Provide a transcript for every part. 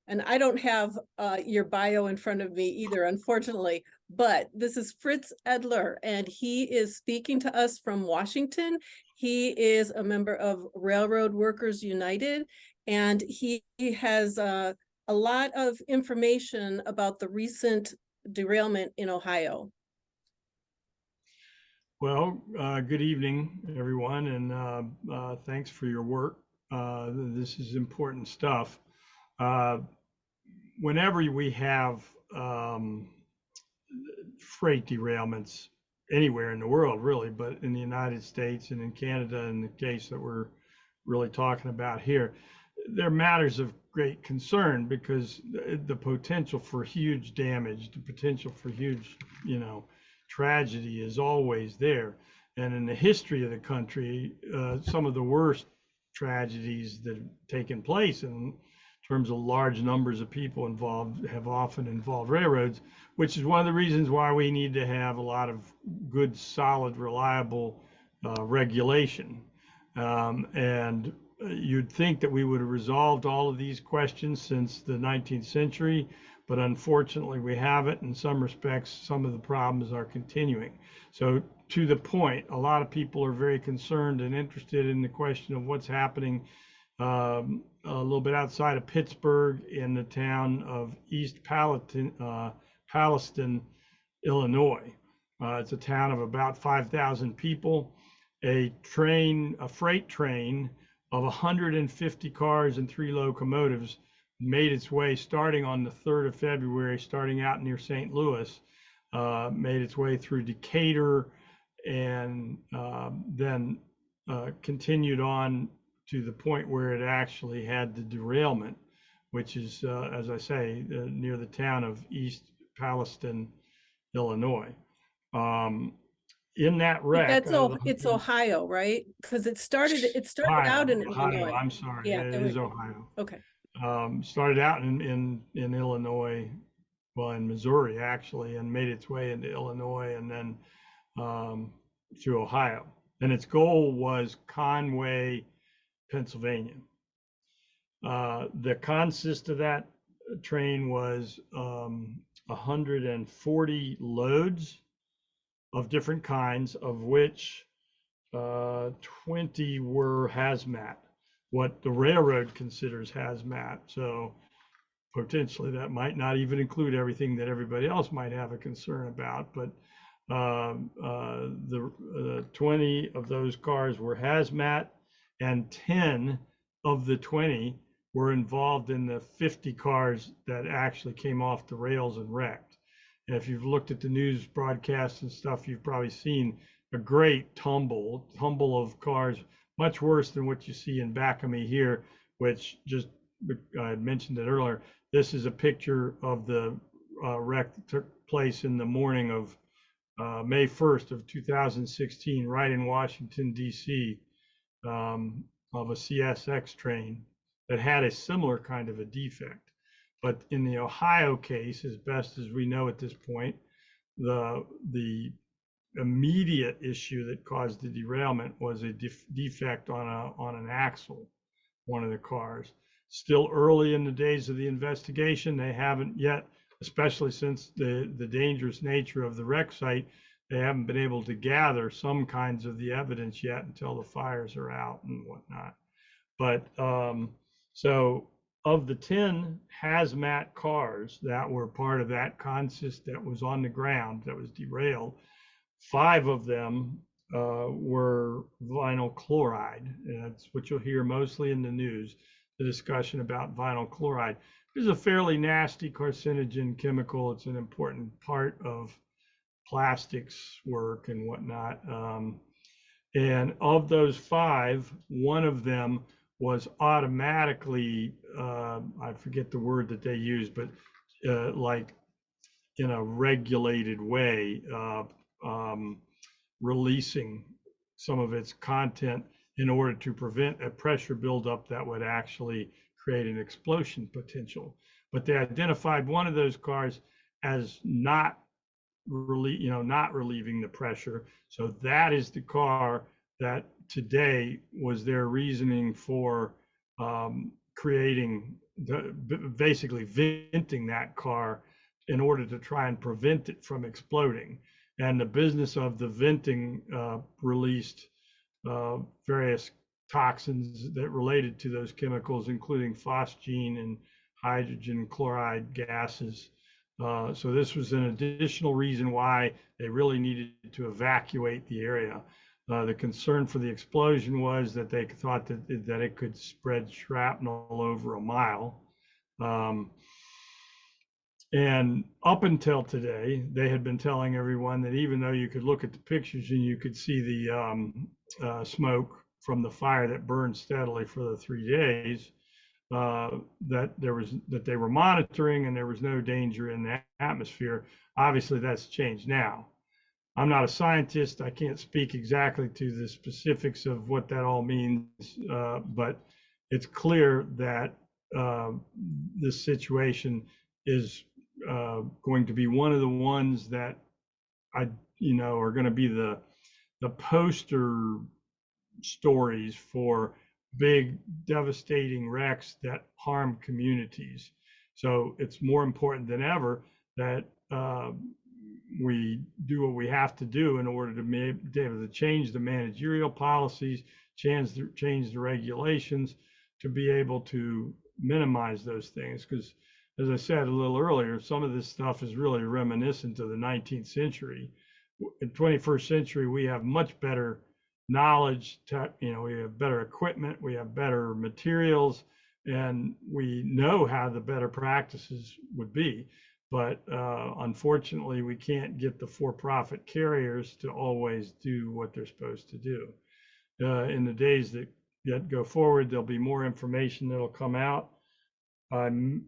And I don't have your bio in front of me either, unfortunately, but this is Fritz Edler, and he is speaking to us from Washington. He is a member of Railroad Workers United, and he has a lot of information about the recent derailment in Ohio. Well, good evening, everyone, and thanks for your work. This is important stuff. Whenever we have freight derailments anywhere in the world, really, but in the United States and in Canada, in the case that we're really talking about here, they're matters of great concern because the potential for huge damage, the potential for huge, tragedy is always there. And in the history of the country, some of the worst tragedies that have taken place in terms of large numbers of people involved have often involved railroads, which is one of the reasons why we need to have a lot of good, solid, reliable regulation. And you'd think that we would have resolved all of these questions since the 19th century, but unfortunately we haven't. In some respects, some of the problems are continuing. So to the point, a lot of people are very concerned and interested in the question of what's happening a little bit outside of Pittsburgh in the town of East Palestine, Illinois. It's a town of about 5,000 people. A freight train of 150 cars and 3 locomotives made its way starting on the 3rd of February, starting out near St. Louis, made its way through Decatur and then continued on to the point where it actually had the derailment, which is, as I say, near the town of East Palestine, Illinois. In that wreck, It's Ohio, right? Because it started out in Illinois. I'm sorry, Yeah, it is Ohio. Okay. Started out in Illinois, well, in Missouri actually, and made its way into Illinois and then to Ohio. And its goal was Conway, Pennsylvania. The consist of that train was 140 loads of different kinds, of which 20 were hazmat, what the railroad considers hazmat. So potentially that might not even include everything that everybody else might have a concern about, but the 20 of those cars were hazmat, and 10 of the 20 were involved in the 50 cars that actually came off the rails and wrecked. And if you've looked at the news broadcasts and stuff, you've probably seen a great tumble of cars, much worse than what you see in back of me here, which just, I had mentioned it earlier. This is a picture of the wreck that took place in the morning of May 1st of 2016, right in Washington, D.C., of a CSX train that had a similar kind of a defect. But in the Ohio case, as best as we know at this point, the immediate issue that caused the derailment was a defect on an axle, one of the cars. Still early in the days of the investigation, they haven't yet, especially since the dangerous nature of the wreck site, they haven't been able to gather some kinds of the evidence yet until the fires are out and whatnot. But so of the 10 hazmat cars that were part of that consist that was on the ground that was derailed, 5 of them were vinyl chloride. And that's what you'll hear mostly in the news, the discussion about vinyl chloride. This is a fairly nasty carcinogen chemical. It's an important part of plastics work and whatnot. And of those 5, one of them was automatically, I forget the word that they use, but like in a regulated way, releasing some of its content in order to prevent a pressure buildup that would actually create an explosion potential. But they identified one of those cars as not relieving the pressure. So that is the car that today was their reasoning for creating basically venting that car in order to try and prevent it from exploding. And the business of the venting released various toxins that related to those chemicals, including phosgene and hydrogen chloride gases. So this was an additional reason why they really needed to evacuate the area. The concern for the explosion was that they thought that it could spread shrapnel over a mile. And up until today, they had been telling everyone that even though you could look at the pictures and you could see the smoke from the fire that burned steadily for the 3 days, that they were monitoring and there was no danger in the atmosphere. Obviously, that's changed now. I'm not a scientist. I can't speak exactly to the specifics of what that all means, but it's clear that this situation is going to be one of the ones that are going to be the poster stories for big devastating wrecks that harm communities. So it's more important than ever that we do what we have to do in order to be able to change the managerial policies, change the regulations to be able to minimize those things. Because as I said a little earlier, some of this stuff is really reminiscent of the 19th century. In 21st century, we have much better knowledge, we have better equipment, we have better materials, and we know how the better practices would be. But unfortunately, we can't get the for-profit carriers to always do what they're supposed to do. In the days that go forward, there'll be more information that'll come out. I'm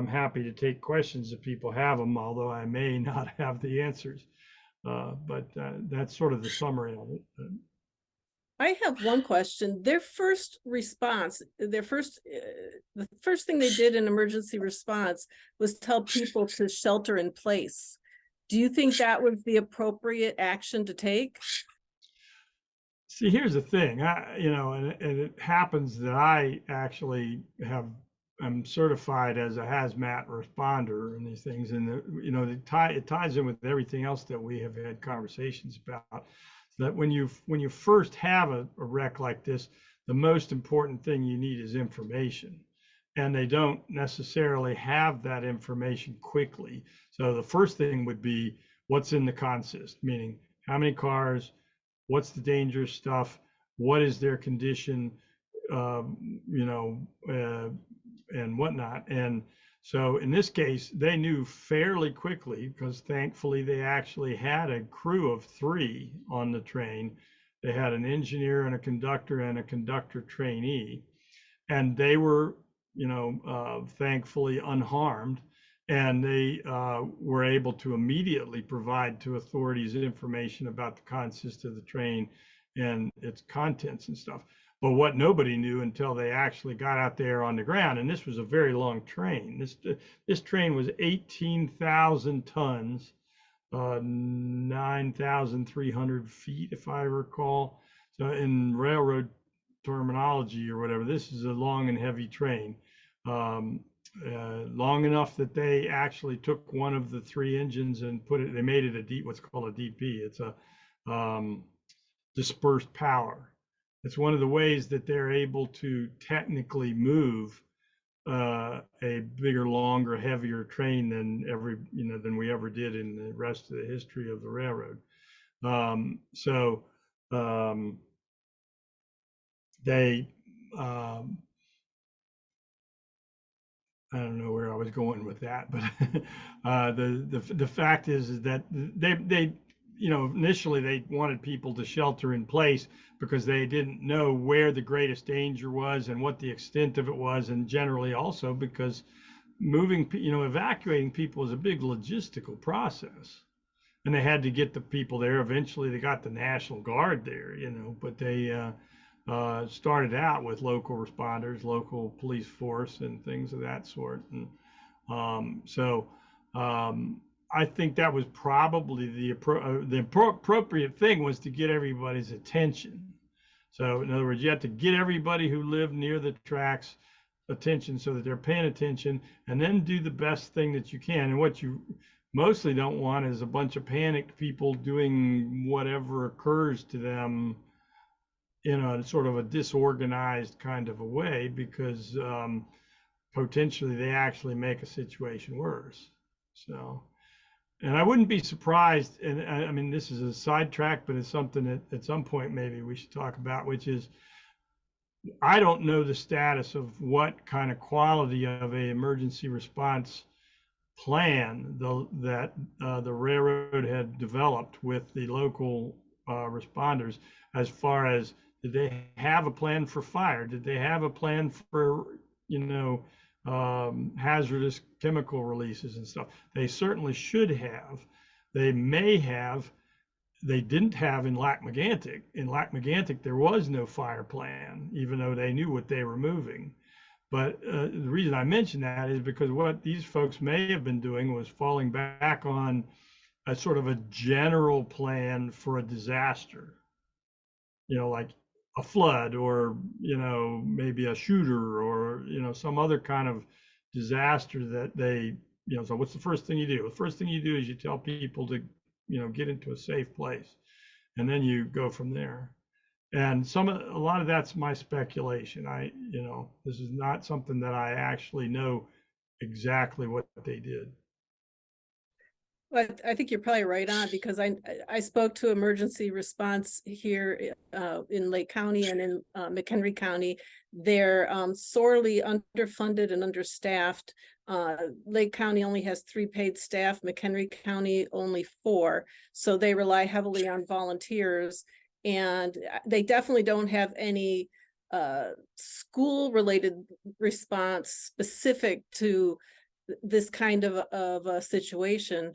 happy to take questions if people have them, although I may not have the answers. But that's sort of the summary of it. I have one question. Their first response, the first thing they did in emergency response was tell people to shelter in place. Do you think that was the appropriate action to take? See, here's the thing, and it happens that I actually I'm certified as a hazmat responder and these things, and it ties in with everything else that we have had conversations about. That when you first have a wreck like this, the most important thing you need is information, and they don't necessarily have that information quickly. So the first thing would be what's in the consist, meaning how many cars, what's the dangerous stuff, what is their condition, and whatnot. And so in this case, they knew fairly quickly because thankfully they actually had a crew of 3 on the train. They had an engineer and a conductor trainee, and they were, thankfully unharmed. And they were able to immediately provide to authorities information about the consist of the train and its contents and stuff. But what nobody knew until they actually got out there on the ground, and this was a very long train. This train was 18,000 tons, 9,300 feet, if I recall. So in railroad terminology or whatever, this is a long and heavy train. Long enough that they actually took one of the 3 engines and they made it what's called a DP. It's a dispersed power. It's one of the ways that they're able to technically move a bigger, longer, heavier train than we ever did in the rest of the history of the railroad. They I don't know where I was going with that, but the fact is that they initially they wanted people to shelter in place because they didn't know where the greatest danger was and what the extent of it was, and generally also because evacuating people is a big logistical process, and they had to get the people there. Eventually, they got the National Guard there, but they started out with local responders, local police force, and things of that sort. And I think that was probably the appropriate thing was to get everybody's attention. So in other words, you have to get everybody who lived near the tracks attention so that they're paying attention, and then do the best thing that you can. And what you mostly don't want is a bunch of panicked people doing whatever occurs to them in a sort of a disorganized kind of a way, because potentially they actually make a situation worse. So, and I wouldn't be surprised, and I mean, this is a sidetrack, but it's something that at some point maybe we should talk about, which is, I don't know the status of what kind of quality of a emergency response plan that the railroad had developed with the local responders, as far as, did they have a plan for fire? Did they have a plan for, hazardous chemical releases and stuff? They certainly should have. They may have. They didn't have in Lac-Mégantic. In Lac-Mégantic, there was no fire plan, even though they knew what they were moving. But the reason I mention that is because what these folks may have been doing was falling back on a sort of a general plan for a disaster, like a flood, or, maybe a shooter, or, some other kind of disaster that they, so what's the first thing you do? The first thing you do is you tell people to, get into a safe place, and then you go from there. And a lot of that's my speculation. This is not something that I actually know exactly what they did. Well, I think you're probably right on, because I spoke to emergency response here in Lake County and in McHenry County. They're sorely underfunded and understaffed. Lake County only has 3 paid staff, McHenry County only 4. So they rely heavily on volunteers, and they definitely don't have any school related response specific to this kind of a situation.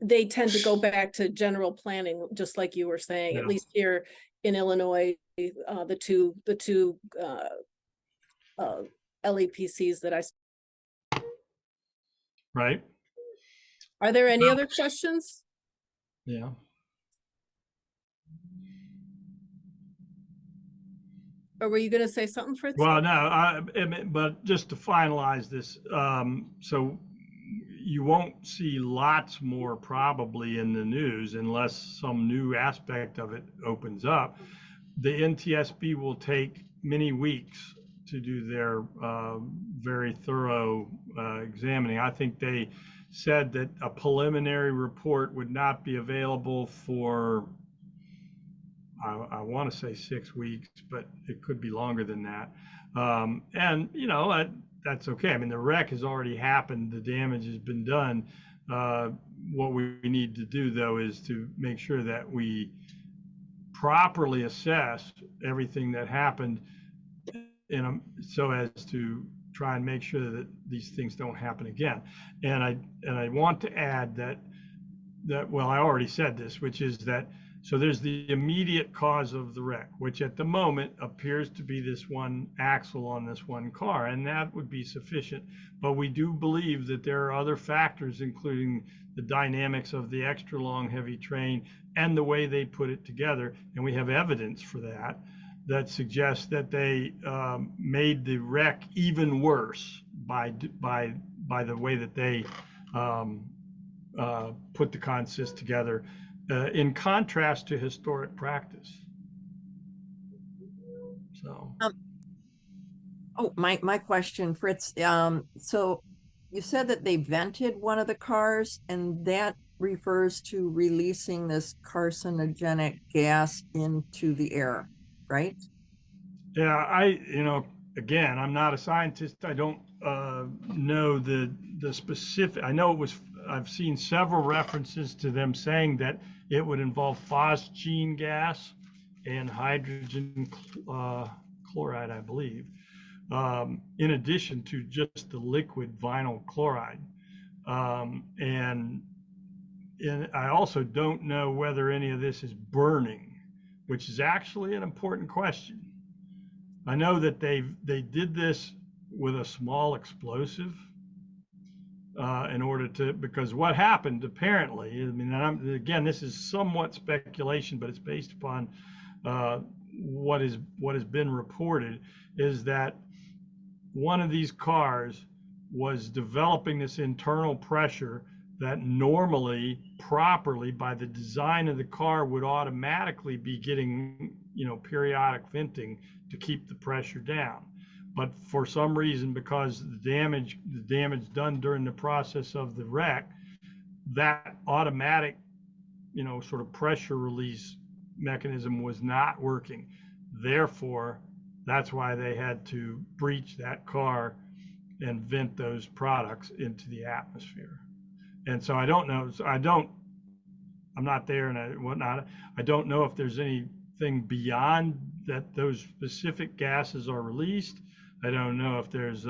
They tend to go back to general planning, just like you were saying. Yeah. At least here in Illinois, the two LEPCs that I. Right. Are there any other questions? Yeah. Or were you going to say something, Fritz? Well, no, but just to finalize this, so you won't see lots more probably in the news unless some new aspect of it opens up. The NTSB will take many weeks to do their very thorough examining. I think they said that a preliminary report would not be available for, I want to say 6 weeks, but it could be longer than that. And, that's okay. I mean, the wreck has already happened. The damage has been done. What we need to do, though, is to make sure that we properly assess everything that happened, so as to try and make sure that these things don't happen again. And I want to add that well, I already said this, which is that, so there's the immediate cause of the wreck, which at the moment appears to be this one axle on this one car, and that would be sufficient. But we do believe that there are other factors, including the dynamics of the extra long heavy train and the way they put it together, and we have evidence for that suggests that they made the wreck even worse by the way that they put the consist together, in contrast to historic practice. So. Oh, my question, Fritz. So you said that they vented one of the cars, and that refers to releasing this carcinogenic gas into the air, right? Yeah, again, I'm not a scientist. I don't know the specific. I know I've seen several references to them saying that it would involve phosgene gas and hydrogen chloride, I believe, in addition to just the liquid vinyl chloride. And I also don't know whether any of this is burning, which is actually an important question. I know that they did this with a small explosive in order to, because what happened apparently, I mean, again, this is somewhat speculation, but it's based upon what has been reported, is that one of these cars was developing this internal pressure that normally, properly, by the design of the car, would automatically be getting, periodic venting to keep the pressure down. But for some reason, because the damage done during the process of the wreck, that automatic, sort of pressure release mechanism was not working. Therefore, that's why they had to breach that car and vent those products into the atmosphere. And so I don't know. I'm not there and whatnot. I don't know if there's anything beyond that those specific gases are released. I don't know if there's,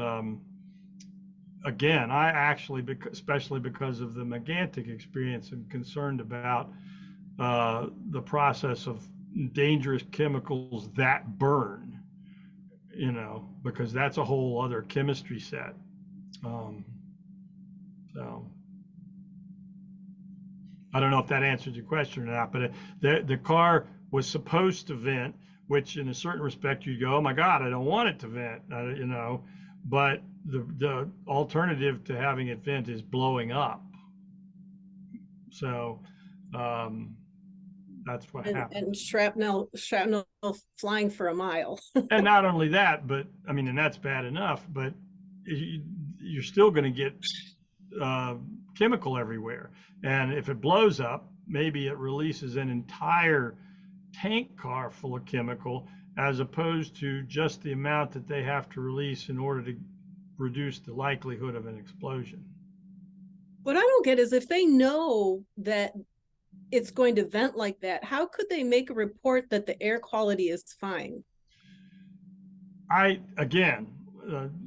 again, I actually, especially because of the Megantic experience, am concerned about the process of dangerous chemicals that burn, because that's a whole other chemistry set. So I don't know if that answers your question or not, but the car was supposed to vent, which in a certain respect you go, oh my God, I don't want it to vent, but the alternative to having it vent is blowing up. So that's what happened. And shrapnel flying for a mile. And not only that, but I mean, and that's bad enough, but you're still going to get chemical everywhere. And if it blows up, maybe it releases an entire tank car full of chemical, as opposed to just the amount that they have to release in order to reduce the likelihood of an explosion. What I don't get is, if they know that it's going to vent like that, how could they make a report that the air quality is fine?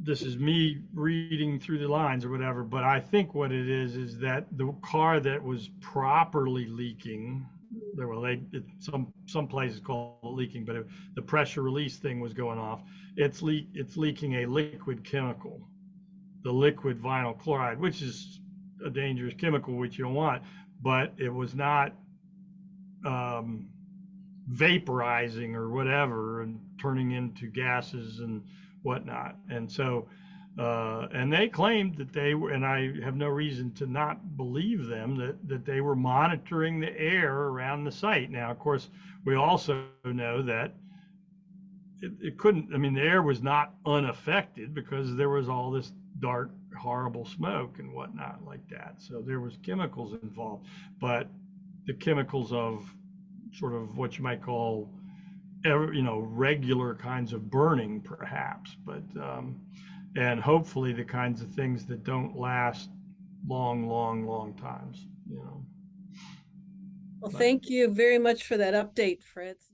This is me reading through the lines or whatever, but I think what it is that the car that was properly leaking, some places call it leaking, but the pressure release thing was going off. It's leaking a liquid chemical, the liquid vinyl chloride, which is a dangerous chemical, which you don't want, but it was not vaporizing or whatever and turning into gases and whatnot. And so, and they claimed that they were, and I have no reason to not believe them, that they were monitoring the air around the site. Now, of course, we also know that it couldn't, I mean, the air was not unaffected because there was all this dark, horrible smoke and whatnot like that. So there was chemicals involved, but the chemicals of sort of what you might call, regular kinds of burning, perhaps, but and hopefully the kinds of things that don't last long times. Well, thank you very much for that update, Fritz.